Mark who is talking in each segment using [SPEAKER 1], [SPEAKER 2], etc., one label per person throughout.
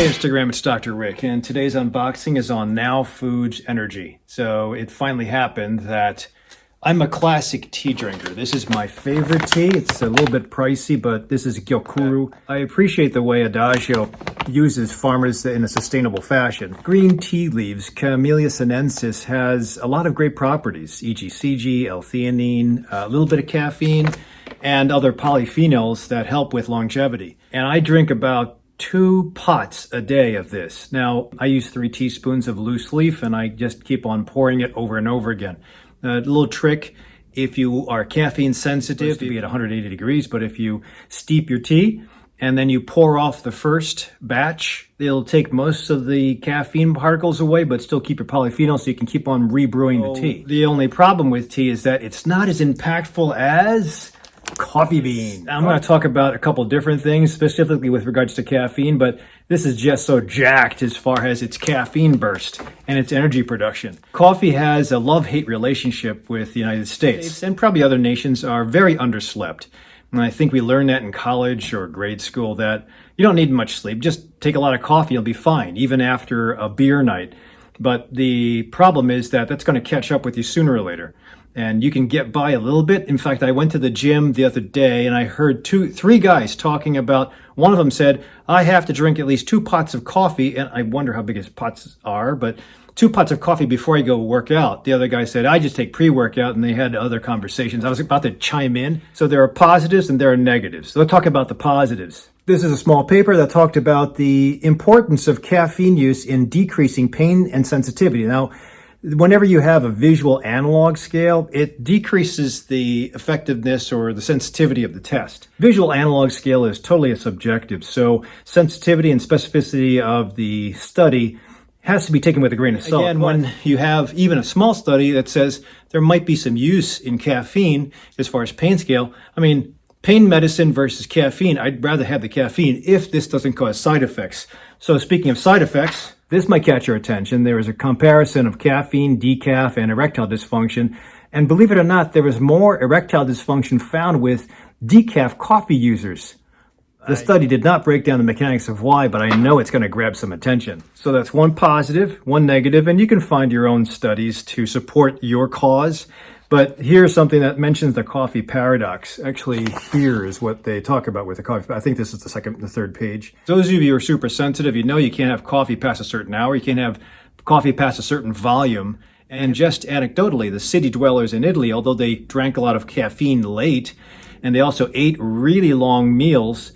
[SPEAKER 1] Hey Instagram, it's Dr. Rick, and today's unboxing is on Now Foods Energy. So it finally happened that I'm a classic tea drinker. This is my favorite tea. It's a little bit pricey, but this is Gyokuru. I appreciate the way Adagio uses farmers in a sustainable fashion. Green tea leaves, Camellia sinensis, has a lot of great properties, e.g. CG, L-theanine, a little bit of caffeine, and other polyphenols that help with longevity. And I drink about 2 pots a day of this. Now, I use 3 teaspoons of loose leaf, and I just keep on pouring it over and over again. A little trick, if you are caffeine sensitive, to be at 180 degrees, but if you steep your tea and then you pour off the first batch, it'll take most of the caffeine particles away, but still keep your polyphenols so you can keep on rebrewing the tea. The only problem with tea is that it's not as impactful as coffee bean. I'm going to talk about a couple different things, specifically with regards to caffeine, but this is just so jacked as far as its caffeine burst and its energy production. Coffee has a love-hate relationship with the United States, and probably other nations are very underslept. And I think we learned that in college or grade school, that you don't need much sleep. Just take a lot of coffee, you'll be fine, even after a beer night. But the problem is that that's going to catch up with you sooner or later. And you can get by a little bit. In fact, I went to the gym the other day and I heard 3 guys talking about, one of them said, I have to drink at least 2 pots of coffee. And I wonder how big his pots are, but 2 pots of coffee before I go work out. The other guy said, I just take pre-workout, and they had other conversations. I was about to chime in. So there are positives and there are negatives. So let's talk about the positives. This is a small paper that talked about the importance of caffeine use in decreasing pain and sensitivity. Now, whenever you have a visual analog scale, it decreases the effectiveness or the sensitivity of the test. Visual analog scale is totally subjective, so sensitivity and specificity of the study has to be taken with a grain of salt. Again, when you have even a small study that says there might be some use in caffeine as far as pain scale, I mean, pain medicine versus caffeine, I'd rather have the caffeine if this doesn't cause side effects. So speaking of side effects, this might catch your attention. There is a comparison of caffeine, decaf, and erectile dysfunction. And believe it or not, there is more erectile dysfunction found with decaf coffee users. The study did not break down the mechanics of why, but I know it's going to grab some attention. So that's 1 positive, 1 negative, and you can find your own studies to support your cause. But here's something that mentions the coffee paradox. Actually, here is what they talk about with the coffee. I think this is the 3rd page. Those of you who are super sensitive, you know you can't have coffee past a certain hour. You can't have coffee past a certain volume. And just anecdotally, the city dwellers in Italy, although they drank a lot of caffeine late, and they also ate really long meals,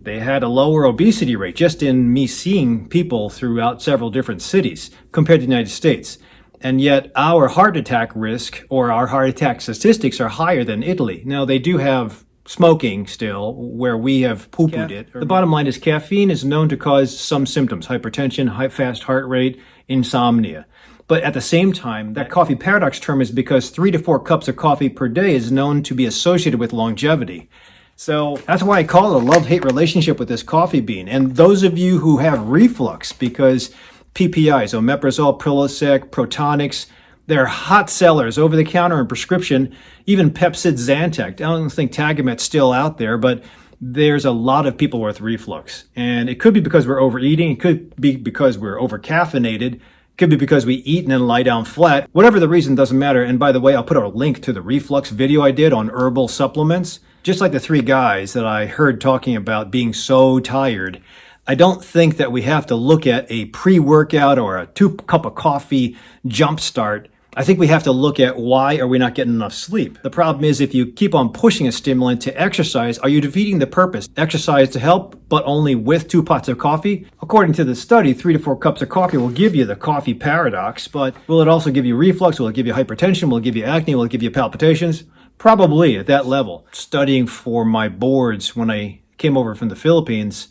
[SPEAKER 1] they had a lower obesity rate, just in me seeing people throughout several different cities compared to the United States. And yet our heart attack risk or our heart attack statistics are higher than Italy. Now, they do have smoking still, where we have poo-pooed it. The bottom line is caffeine is known to cause some symptoms: hypertension, fast heart rate, insomnia. But at the same time, that coffee paradox term is because 3 to 4 cups of coffee per day is known to be associated with longevity. So that's why I call it a love-hate relationship with this coffee bean. And those of you who have reflux, because PPIs, omeprazole, Prilosec, Protonix, they're hot sellers, over-the-counter and prescription, even Pepcid, Zantac. I don't think Tagamet's still out there, but there's a lot of people with reflux. And it could be because we're overeating. It could be because we're over-caffeinated. It could be because we eat and then lie down flat. Whatever the reason, doesn't matter. And by the way, I'll put a link to the reflux video I did on herbal supplements. Just like the 3 guys that I heard talking about being so tired, I don't think that we have to look at a pre-workout or a 2-cup of coffee jump start. I think we have to look at why are we not getting enough sleep. The problem is if you keep on pushing a stimulant to exercise, are you defeating the purpose? Exercise to help, but only with 2 pots of coffee? According to the study, 3 to 4 cups of coffee will give you the coffee paradox, but will it also give you reflux? Will it give you hypertension? Will it give you acne? Will it give you palpitations? Probably at that level. Studying for my boards when I came over from the Philippines,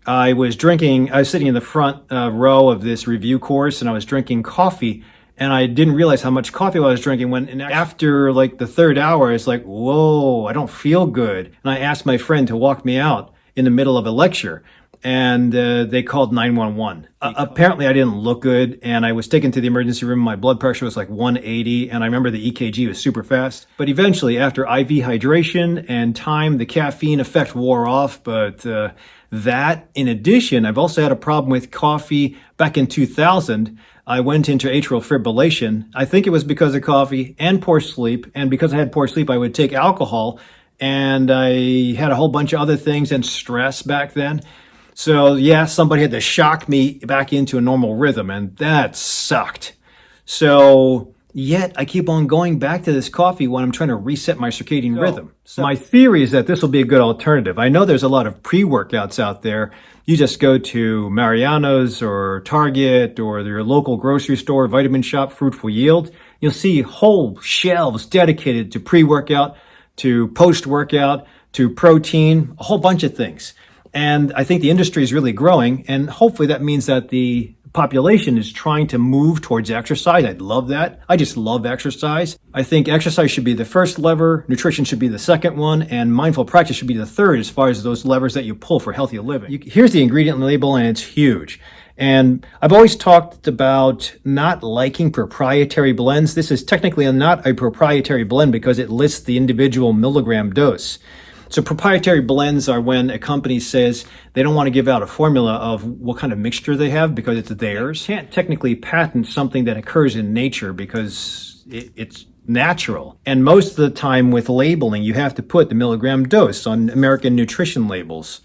[SPEAKER 1] I was sitting in the front row of this review course, and I was drinking coffee, and I didn't realize how much coffee I was drinking and after like the 3rd hour, it's like, whoa, I don't feel good. And I asked my friend to walk me out in the middle of a lecture, and they called 911. Apparently I didn't look good, and I was taken to the emergency room. My blood pressure was like 180, and I remember the EKG was super fast. But eventually, after IV hydration and time, the caffeine effect wore off, but That, in addition, I've also had a problem with coffee back in 2000. I went into atrial fibrillation. I think it was because of coffee and poor sleep. And because I had poor sleep, I would take alcohol. And I had a whole bunch of other things and stress back then. So yeah, somebody had to shock me back into a normal rhythm, and that sucked. So yet I keep on going back to this coffee when I'm trying to reset my circadian rhythm. So my theory is that this will be a good alternative. I know there's a lot of pre-workouts out there. You just go to Mariano's or Target or your local grocery store, vitamin shop, Fruitful Yield. You'll see whole shelves dedicated to pre-workout, to post-workout, to protein, a whole bunch of things. And I think the industry is really growing, and hopefully that means that the population is trying to move towards exercise. I'd love that. I just love exercise. I think exercise should be the first lever, nutrition should be the second one, and mindful practice should be the third as far as those levers that you pull for healthy living. Here's the ingredient label, and it's huge. And I've always talked about not liking proprietary blends. This is technically not a proprietary blend because it lists the individual milligram dose. So proprietary blends are when a company says they don't want to give out a formula of what kind of mixture they have because it's theirs. You can't technically patent something that occurs in nature because it's natural. And most of the time with labeling, you have to put the milligram dose on American nutrition labels,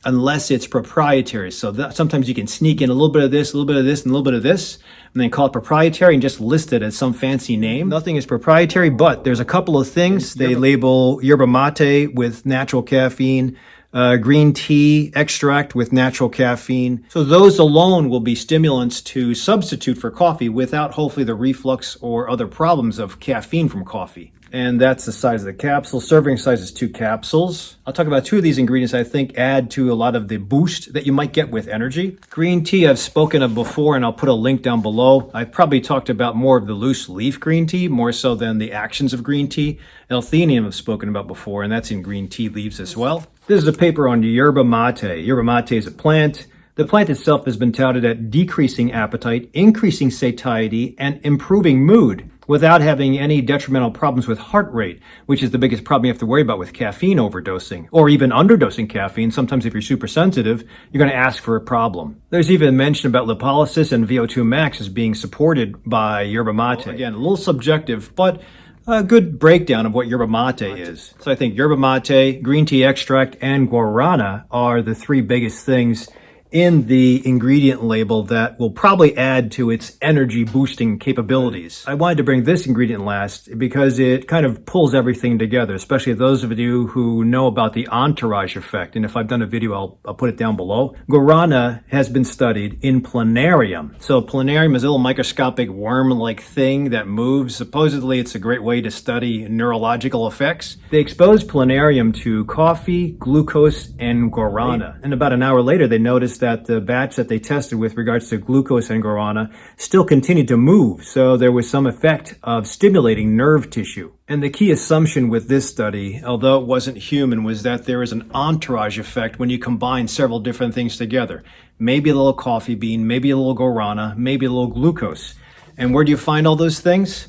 [SPEAKER 1] unless it's proprietary. So sometimes you can sneak in a little bit of this, a little bit of this, and a little bit of this, and then call it proprietary and just list it as some fancy name. Nothing is proprietary, but there's a couple of things. They label yerba mate with natural caffeine, green tea extract with natural caffeine. So those alone will be stimulants to substitute for coffee without hopefully the reflux or other problems of caffeine from coffee. And that's the size of the capsule. Serving size is 2 capsules. I'll talk about 2 of these ingredients I think add to a lot of the boost that you might get with energy. Green tea I've spoken of before, and I'll put a link down below. I've probably talked about more of the loose leaf green tea, more so than the actions of green tea. L-theanine I've spoken about before, and that's in green tea leaves as well. This is a paper on yerba mate. Yerba mate is a plant. The plant itself has been touted at decreasing appetite, increasing satiety, and improving mood without having any detrimental problems with heart rate, which is the biggest problem you have to worry about with caffeine overdosing, or even underdosing caffeine. Sometimes if you're super sensitive, you're going to ask for a problem. There's even mention about lipolysis and VO2 max as being supported by yerba mate. Well, again, a little subjective, but a good breakdown of what yerba mate is. So I think yerba mate, green tea extract, and guarana are the 3 biggest things in the ingredient label that will probably add to its energy boosting capabilities. I wanted to bring this ingredient last because it kind of pulls everything together, especially those of you who know about the entourage effect. And if I've done a video, I'll put it down below. Guarana has been studied in planarium. So planarium is a little microscopic worm-like thing that moves. Supposedly it's a great way to study neurological effects. They exposed planarium to coffee, glucose, and guarana. And about an hour later, they noticed that the batch that they tested with regards to glucose and guarana still continued to move. So there was some effect of stimulating nerve tissue. And the key assumption with this study, although it wasn't human, was that there is an entourage effect when you combine several different things together. Maybe a little coffee bean, maybe a little guarana, maybe a little glucose. And where do you find all those things?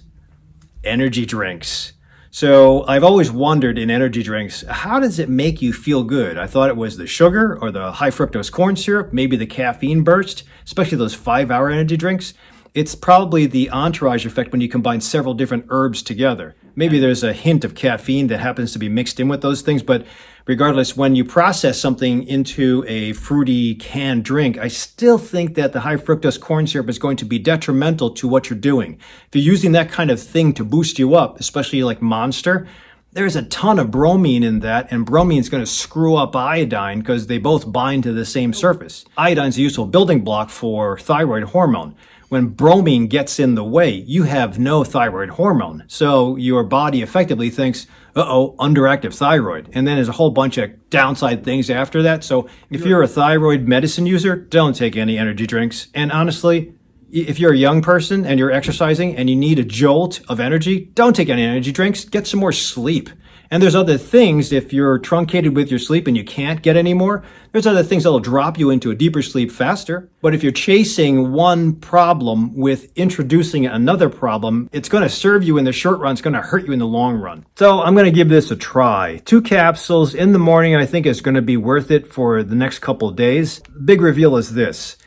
[SPEAKER 1] Energy drinks. So I've always wondered in energy drinks, how does it make you feel good? I thought it was the sugar or the high fructose corn syrup, maybe the caffeine burst, especially those 5-hour energy drinks. It's probably the entourage effect when you combine several different herbs together. Maybe there's a hint of caffeine that happens to be mixed in with those things, but regardless, when you process something into a fruity canned drink, I still think that the high fructose corn syrup is going to be detrimental to what you're doing. If you're using that kind of thing to boost you up, especially like Monster, there's a ton of bromine in that, and bromine is going to screw up iodine because they both bind to the same surface. Iodine is a useful building block for thyroid hormone. When bromine gets in the way, you have no thyroid hormone. So your body effectively thinks, uh-oh, underactive thyroid. And then there's a whole bunch of downside things after that. So if you're a thyroid medicine user, don't take any energy drinks. And honestly, if you're a young person and you're exercising and you need a jolt of energy, don't take any energy drinks. Get some more sleep. And there's other things, if you're truncated with your sleep and you can't get any more, there's other things that'll drop you into a deeper sleep faster. But if you're chasing one problem with introducing another problem, it's going to serve you in the short run. It's going to hurt you in the long run. So I'm going to give this a try. 2 capsules in the morning, I think is going to be worth it for the next couple of days. Big reveal is this.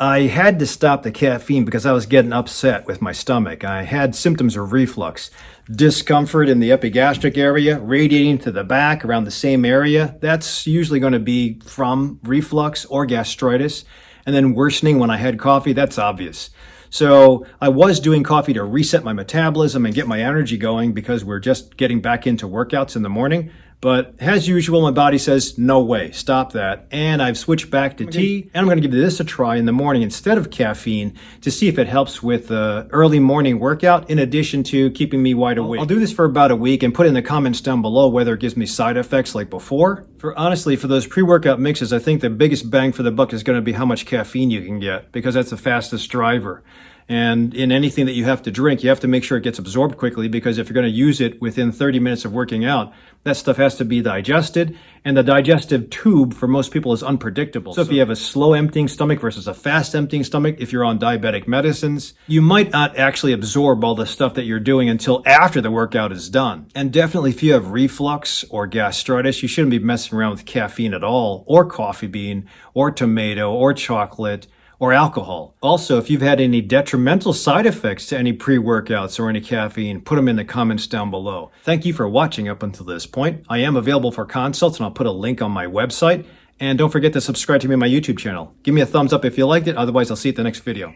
[SPEAKER 1] I had to stop the caffeine because I was getting upset with my stomach. I had symptoms of reflux, discomfort in the epigastric area, radiating to the back around the same area. That's usually going to be from reflux or gastritis. And then worsening when I had coffee, that's obvious. So I was doing coffee to reset my metabolism and get my energy going because we're just getting back into workouts in the morning. But as usual, my body says, no way, stop that. And I've switched back to tea, and I'm going to give this a try in the morning instead of caffeine to see if it helps with the early morning workout in addition to keeping me wide awake. I'll do this for about a week and put in the comments down below whether it gives me side effects like before. Honestly, for those pre-workout mixes, I think the biggest bang for the buck is going to be how much caffeine you can get because that's the fastest driver. And in anything that you have to drink, you have to make sure it gets absorbed quickly because if you're going to use it within 30 minutes of working out, that stuff has to be digested. And the digestive tube for most people is unpredictable. So if you have a slow emptying stomach versus a fast emptying stomach, if you're on diabetic medicines, you might not actually absorb all the stuff that you're doing until after the workout is done. And definitely if you have reflux or gastritis, you shouldn't be messing around with caffeine at all, or coffee bean, or tomato, or chocolate, or alcohol. Also, if you've had any detrimental side effects to any pre-workouts or any caffeine, put them in the comments down below. Thank you for watching up until this point. I am available for consults, and I'll put a link on my website. And don't forget to subscribe to me on my YouTube channel. Give me a thumbs up if you liked it, otherwise I'll see you at the next video.